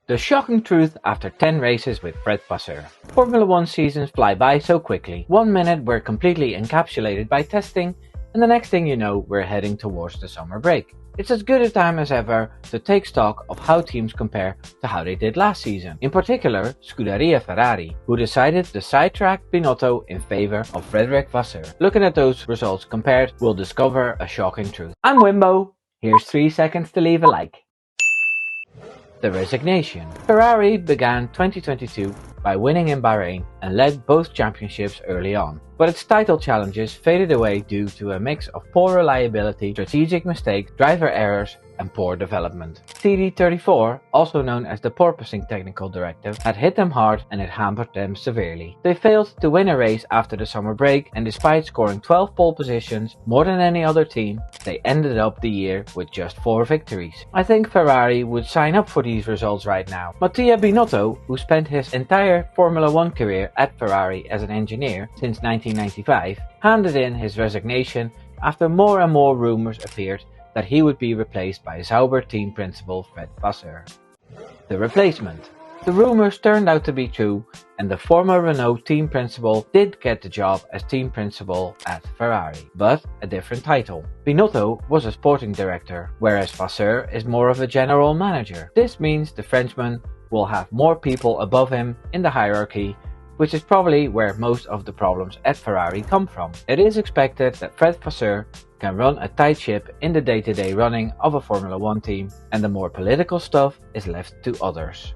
The shocking truth after 10 races with Fred Vasseur. Formula 1 seasons fly by so quickly. 1 minute we're completely encapsulated by testing, and the next thing you know we're heading towards the summer break. It's as good a time as ever to take stock of how teams compare to how they did last season. In particular, Scuderia Ferrari, who decided to sidetrack Binotto in favor of Fred Vasseur. Looking at those results compared, we'll discover a shocking truth. I'm Wimbo. Here's 3 seconds to leave a like. The resignation. Ferrari began 2022 by winning in Bahrain and led both championships early on, but its title challenges faded away due to a mix of poor reliability, strategic mistakes, driver errors, and poor development. TD34, also known as the porpoising technical directive, had hit them hard and it hampered them severely. They failed to win a race after the summer break, and despite scoring 12 pole positions, more than any other team, they ended up the year with just 4 victories. I think Ferrari would sign up for these results right now. Mattia Binotto, who spent his entire Formula 1 career at Ferrari as an engineer since 1995, handed in his resignation after more and more rumors appeared that he would be replaced by Sauber team principal Fred Vasseur. The replacement. The rumors turned out to be true, and the former Renault team principal did get the job as team principal at Ferrari, but a different title. Binotto was a sporting director, whereas Vasseur is more of a general manager. This means the Frenchman will have more people above him in the hierarchy, which is probably where most of the problems at Ferrari come from. It is expected that Fred Vasseur can run a tight ship in the day-to-day running of a Formula 1 team, and the more political stuff is left to others.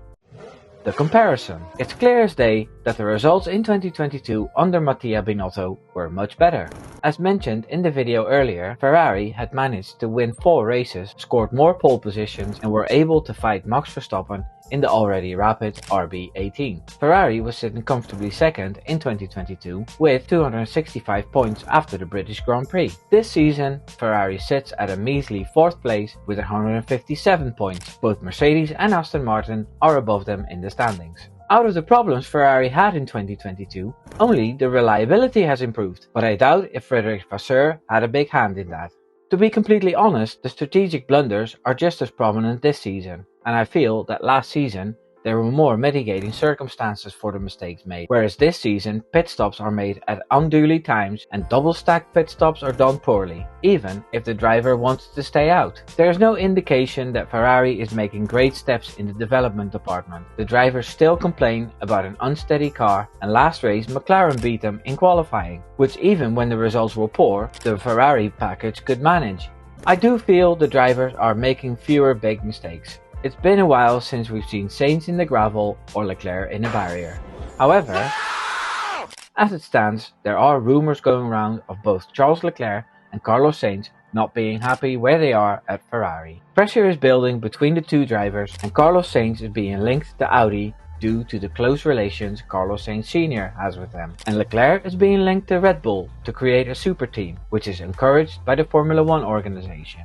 The comparison. It's clear as day that the results in 2022 under Mattia Binotto were much better. As mentioned in the video earlier, Ferrari had managed to win 4 races, scored more pole positions, and were able to fight Max Verstappen in the already rapid RB18. Ferrari was sitting comfortably second in 2022 with 265 points after the British Grand Prix. This season, Ferrari sits at a measly 4th place with 157 points. Both Mercedes and Aston Martin are above them in the standings. Out of the problems Ferrari had in 2022, only the reliability has improved, but I doubt if Fred Vasseur had a big hand in that. To be completely honest, the strategic blunders are just as prominent this season, and I feel that last season there were more mitigating circumstances for the mistakes made, whereas this season pit stops are made at unduly times and double stacked pit stops are done poorly, even if the driver wants to stay out. There is no indication that Ferrari is making great steps in the development department. The drivers still complain about an unsteady car, and last race McLaren beat them in qualifying, which even when the results were poor, the Ferrari package could manage. I do feel the drivers are making fewer big mistakes. It's been a while since we've seen Sainz in the gravel or Leclerc in a barrier. However, as it stands, there are rumors going around of both Charles Leclerc and Carlos Sainz not being happy where they are at Ferrari. Pressure is building between the two drivers, and Carlos Sainz is being linked to Audi due to the close relations Carlos Sainz Sr. has with them. And Leclerc is being linked to Red Bull to create a super team, which is encouraged by the Formula 1 organization.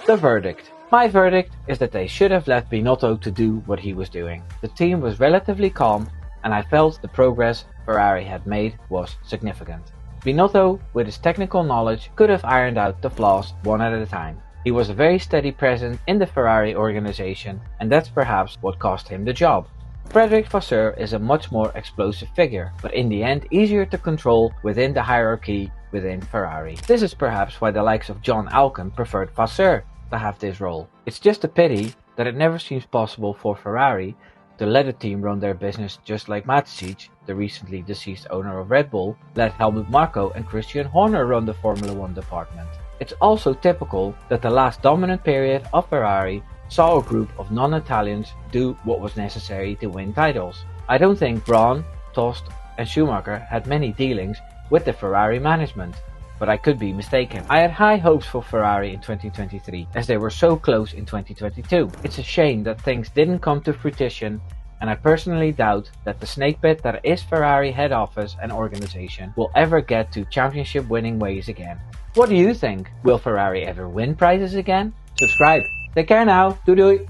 The verdict. My verdict is that they should have left Binotto to do what he was doing. The team was relatively calm, and I felt the progress Ferrari had made was significant. Binotto, with his technical knowledge, could have ironed out the flaws one at a time. He was a very steady presence in the Ferrari organization, and that's perhaps what cost him the job. Fred Vasseur is a much more explosive figure, but in the end easier to control within the hierarchy within Ferrari. This is perhaps why the likes of John Alcon preferred Vasseur to have this role. It's just a pity that it never seems possible for Ferrari to let a team run their business just like Mattia, the recently deceased owner of Red Bull, let Helmut Marko and Christian Horner run the Formula 1 department. It's also typical that the last dominant period of Ferrari saw a group of non-Italians do what was necessary to win titles. I don't think Brawn, Tost and Schumacher had many dealings with the Ferrari management, but I could be mistaken. I had high hopes for Ferrari in 2023, as they were so close in 2022. It's a shame that things didn't come to fruition, and I personally doubt that the snake pit that is Ferrari head office and organization will ever get to championship winning ways again. What do you think? Will Ferrari ever win prizes again? Subscribe. Take care now. Doei doei.